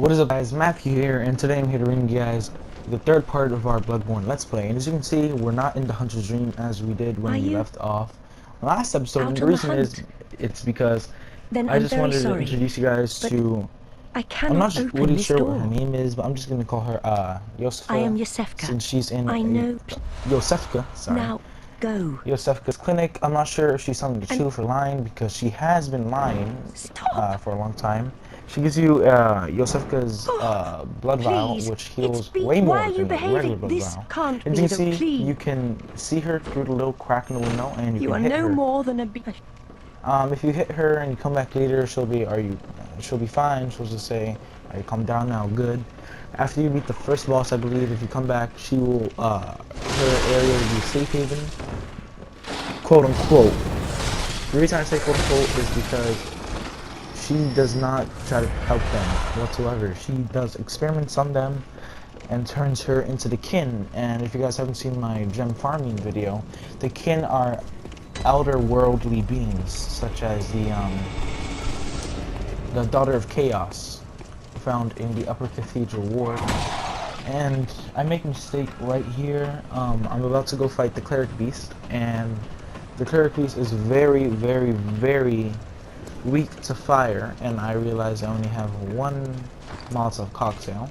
What is up guys, Matthew here, and today I'm here to bring you guys the third part of our Bloodborne Let's Play. And as you can see, we're not in the Hunter's Dream as we did when we left off last episode, and the reason is, it's because I just wanted to introduce you guys to, I'm not really sure what her name is, but I'm just going to call her Yosefka. I am Yosefka. Since she's in Yosefka, sorry. Now, go. Yosefka's clinic. I'm not sure if she's telling the truth or lying, because she has been lying for a long time. She gives you Yosefka's blood vial, which heals way more than the regular blood vial. As you can see, you can see her through the little crack in the window, and you can hit her. You are no more than a if you hit her and you come back later, she'll be fine. She'll just say, "Are you calm down now? Good." After you beat the first boss, I believe, if you come back, she will her area will be safe haven, quote unquote. The reason I say quote unquote is because she does not try to help them whatsoever. She does experiments on them and turns her into the kin. And if you guys haven't seen my gem farming video, the kin are outer worldly beings, such as the Daughter of Chaos, found in the Upper Cathedral Ward. And I make a mistake right here. I'm about to go fight the Cleric Beast, and the Cleric Beast is very, very, very weak to fire, and I realize I only have one Molotov cocktail.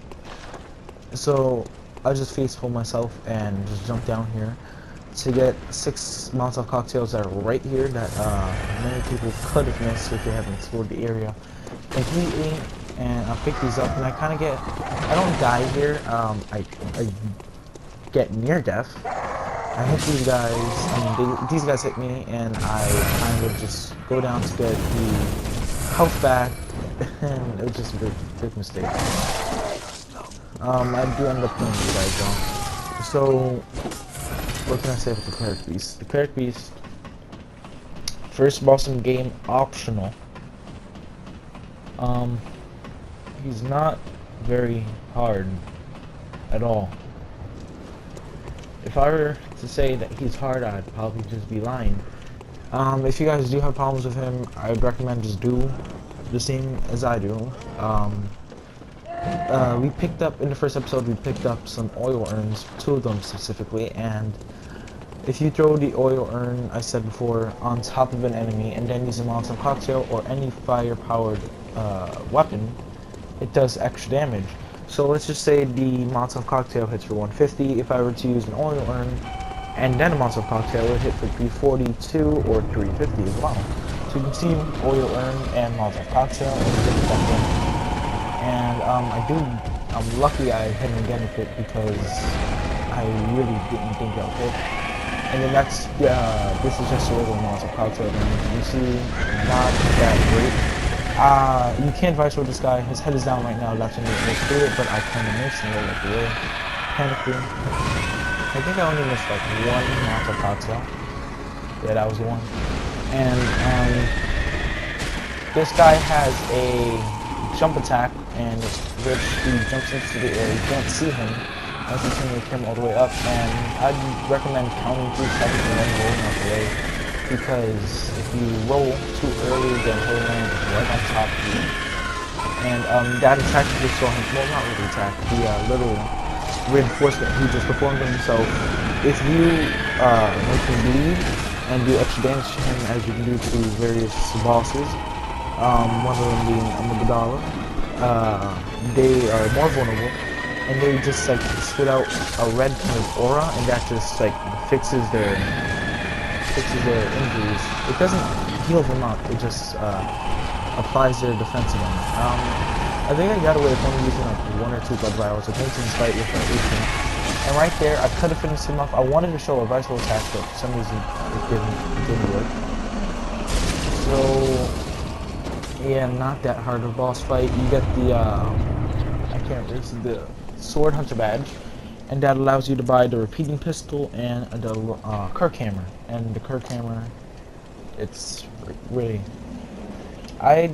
So I just face pull myself and just jump down here to get 6 Molotov cocktails that are right here that many people could have missed if they haven't explored the area completely. And I'll pick these up, and I kind of get, I don't die here, I get near death. I hit these guys, I mean, these guys hit me, and I kind of just go down to get the health back, and it was just a big mistake. I do end up killing these guys though. So, what can I say about the Cleric Beast? The Cleric Beast, first boss in game, optional. He's not very hard at all. If I were to say that he's hard, I'd probably just be lying. If you guys do have problems with him, I would recommend just do the same as I do. We picked up, in the first episode, we picked up some oil urns, 2 of them specifically, and if you throw the oil urn, I said before, on top of an enemy, and then use a Molotov cocktail or any fire-powered weapon, it does extra damage. So let's just say the Molotov cocktail hits for 150. If I were to use an oil urn and then a Molotov cocktail, it would hit for 342 or 350 as well. So you can see oil urn and Molotov cocktail and I'm lucky I hit him again with it, because I really didn't think I would hit. And the next, this is just a regular Molotov cocktail, and you see, not that great. You can't vice roll this guy. His head is down right now. That's when you do it, but I kind of missed and rolled like away. Panicking. I think I only missed like 1 Molotov cocktail. Yeah, that was the one. And this guy has a jump attack, and which he jumps into the air. You can't see him as you turn the camera all the way up. And I'd recommend counting 3 seconds and then rolling out the way, because if you roll too early, then he'll land right on top of you. And that attack you just saw him, well, not really attack, the little reinforcement he just performed on himself. If you make him bleed and do extra damage to him, as you can do to various bosses, one of them being Amygdala, they are more vulnerable, and they just like spit out a red kind of aura, and that just like fixes their injuries. It doesn't heal them up, it just applies their defense to them. I think I got away with only using like 1 or 2 blood vials, so thanks to fight with my 18. And right there, I could have finished him off. I wanted to show a vital attack, but for some reason it didn't work. So yeah, not that hard of a boss fight. You get the the Sword Hunter badge, and that allows you to buy the repeating pistol and the Kirk hammer. And the Kirk hammer, it's really, I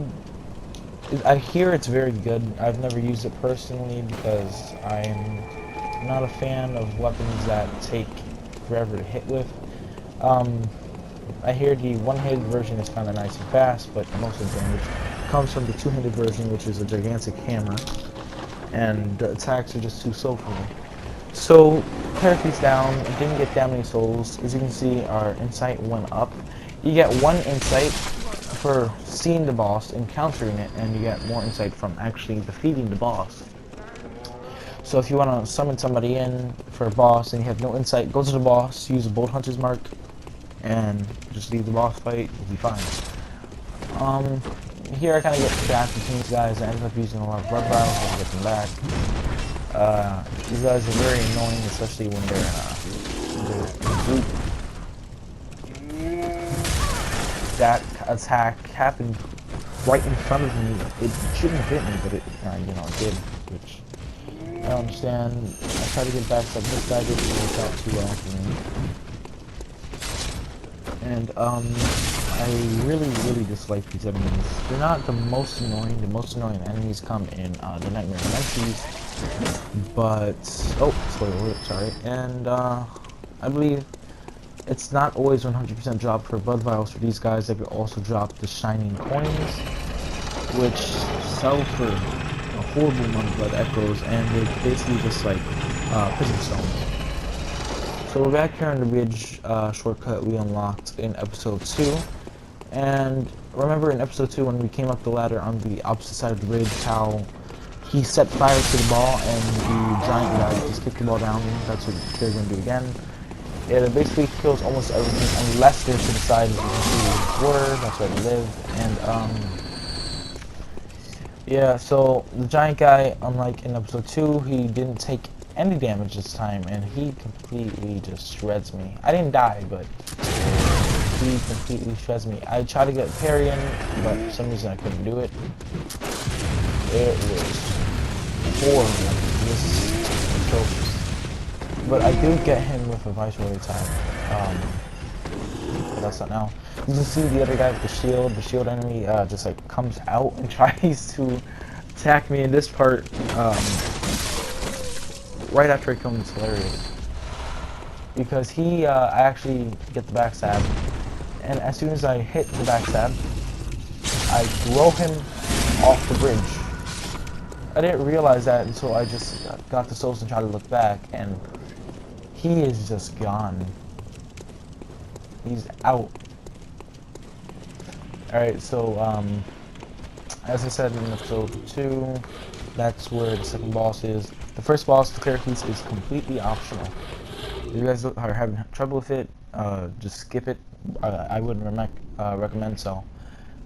hear it's very good. I've never used it personally because I'm not a fan of weapons that take forever to hit with. I hear the one-handed version is kind of nice and fast, but most of the damage comes from the two-handed version, which is a gigantic hammer. and the attacks are just too slow for me. So, Cleric's down, didn't get that many souls. As you can see, our insight went up. You get 1 insight for seeing the boss, encountering it, and you get more insight from actually defeating the boss. So if you want to summon somebody in for a boss and you have no insight, go to the boss, use a Bolt Hunter's Mark, and just leave the boss fight, you'll be fine. Here I kind of get trapped between these guys. I ended up using a lot of blood vials to get them back. These guys are very annoying, especially when they're in a group. That attack happened right in front of me. It shouldn't have hit me, but it, you know, it did, which I don't understand. I tried to get back, but this guy didn't work out too well for me. And, I really dislike these enemies. They're not the most annoying. The most annoying enemies come in, the Nightmare Dimensions. But, oh, spoiler alert, sorry. And, I believe it's not always 100% drop for blood vials for these guys. They could also drop the shining coins, which sell for a horrible amount of blood echoes, and they're basically just like prison stones. So we're back here on the ridge shortcut we unlocked in episode 2. And remember in episode 2 when we came up the ladder on the opposite side of the ridge, how he set fire to the ball and the giant guy just kicked the ball down. That's what they're going to do again. It basically kills almost everything unless they're to the side, as you can see were. That's where they live. And yeah, so the giant guy, unlike in episode 2, he didn't take any damage this time, and he completely just shreds me. I didn't die, but he completely shreds me. I tried to get a parry in, but for some reason I couldn't do it. It was horrible. This is atrocious. But I do get him with a Viceroy attack. But that's not now. You can see the other guy with the shield enemy just like comes out and tries to attack me in this part. Right after I kill him, it's hilarious. Because I actually get the backstab, and as soon as I hit the backstab, I throw him off the bridge. I didn't realize that until I just got the souls and tried to look back, and he is just gone. He's out. Alright, so, as I said in episode 2, that's where the second boss is. The first boss, the Cleric, is completely optional. If you guys are having trouble with it, just skip it. I wouldn't recommend so,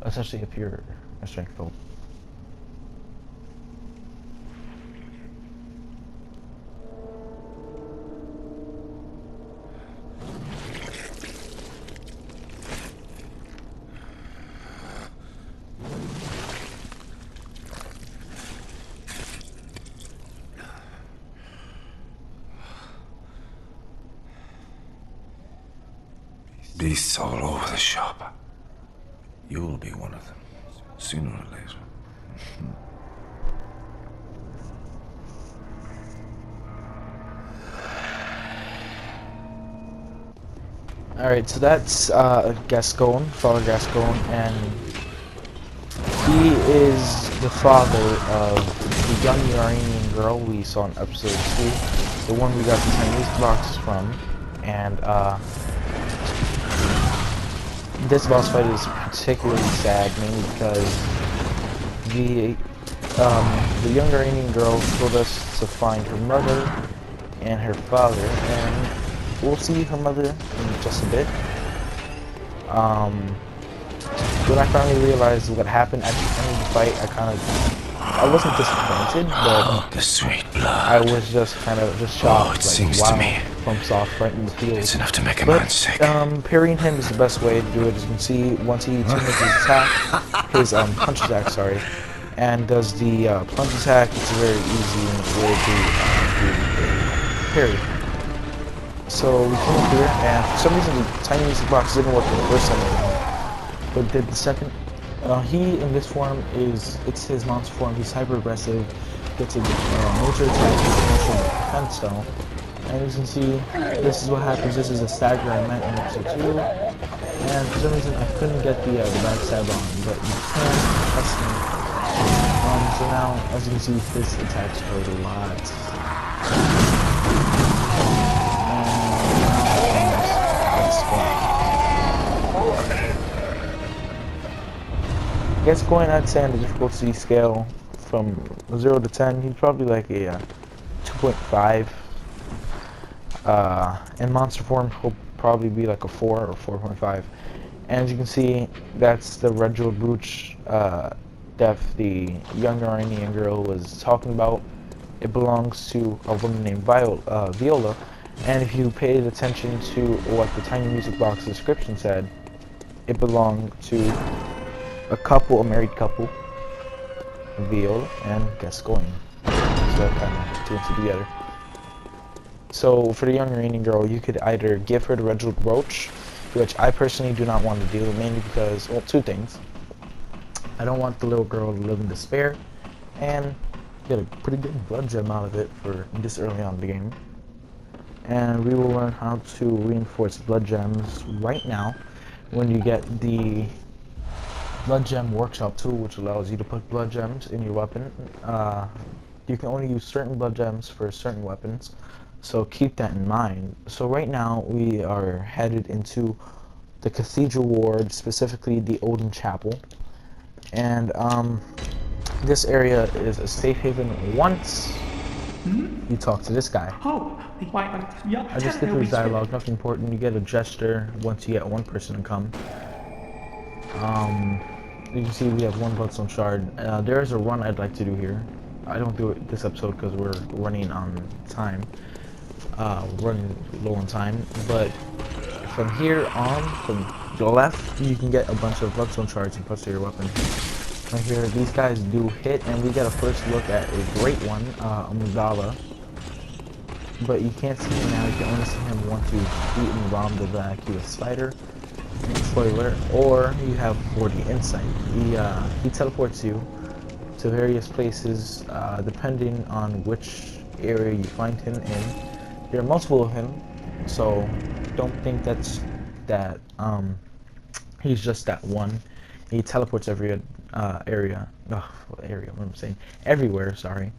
especially if you're a strength build. Beasts all over the shop. You'll be one of them, sooner or later. Alright, so that's Gascoigne, Father Gascgoine, and he is the father of the young Iranian girl we saw in episode 2, the one we got the Chinese boxes from, and this boss fight is particularly sad, mainly because the young Iranian girl told us to find her mother and her father, and we'll see her mother in just a bit. When I finally realized what happened at the end of the fight, I wasn't disappointed, but the sweet blood. I was just kind of shocked. Oh, it like, sings wow, to me. Pumps off right in the field. It's enough to make a man sick. Parrying him is the best way to do it. As you can see, once he turns his attack, his punch attack, sorry, and does the plunge attack, it's very easy way to parry. So we came up here, and for some reason the tiny music box didn't work the first time around, but did the second. He in this form it's his monster form. He's hyper aggressive, gets a major attack, major defense though. And as you can see, this is what happens. This is a stagger I met in episode 2, and for some reason I couldn't get the backstab on, but you can trust me. So now, as you can see, this attacks hurt a lot. Gascoigne, I'd say on the difficulty scale from 0 to 10, he's probably like a 2.5. In monster form, he'll probably be like a 4 or 4.5. And as you can see, that's the red jeweled brooch Def, the young Iranian girl, was talking about. It belongs to a woman named Viola, and if you paid attention to what the tiny music box description said, it belonged to a couple, a married couple, Viola and Gascoigne. So kind of two and two together. So for the young Iranian girl, you could either give her the red jeweled brooch, which I personally do not want to do, mainly because, well, two things. I don't want the little girl to live in despair, and get a pretty good blood gem out of it for this early on in the game. And we will learn how to reinforce blood gems right now when you get the blood gem workshop tool, which allows you to put blood gems in your weapon. You can only use certain blood gems for certain weapons, so keep that in mind. So right now we are headed into the Cathedral Ward, specifically the Odin Chapel. And this area is a safe haven once you talk to this guy. I just get through his dialogue, nothing important. You get a gesture once you get one person to come. You can see we have one bloodstone shard. There is a run I'd like to do here. I don't do it this episode because we're running on time. Running low on time. But from here on, from the left, you can get a bunch of bloodstone shards and plus to your weapon. Right here, these guys do hit, and we get a first look at a great one, Amidala. But you can't see him now, you can only see him once you've beaten Rom the vacuous spider. Spoiler. Or you have 40 insight. He teleports you to various places, depending on which area you find him in. There are multiple of him, so don't think he's just that one. He teleports every area. What am I saying? Everywhere. Sorry.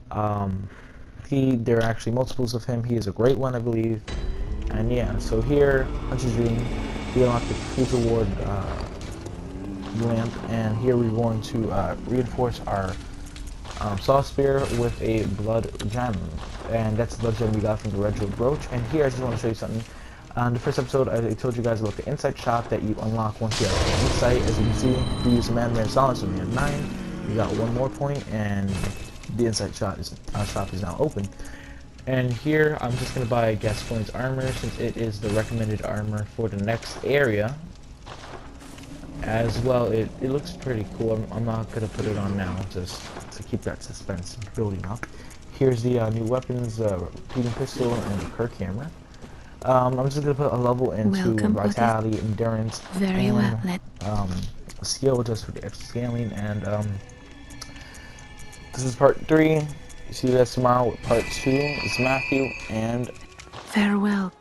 There are actually multiples of him. He is a great one, I believe. And yeah, so here, Hunter's Dream, we unlock the Cathedral Ward lamp, and here we're going to reinforce our saw spear with a blood gem, and that's the blood gem we got from the red jeweled brooch. And here I just want to show you something. On the first episode, I told you guys about the insight shop that you unlock once you have insight. As you can see, we use a man-made silence, so we have 9. We got one more point, and the insight shop is now open. And here, I'm just going to buy Gascoigne's armor, since it is the recommended armor for the next area. As well, it looks pretty cool. I'm not going to put it on now, just to keep that suspense building up. Here's the new weapons, repeating pistol and the Kerr camera. I'm just going to put a level into vitality, endurance, skill just for the extra scaling, and this is part 3. See you guys tomorrow with part 2. It's Matthew, and farewell.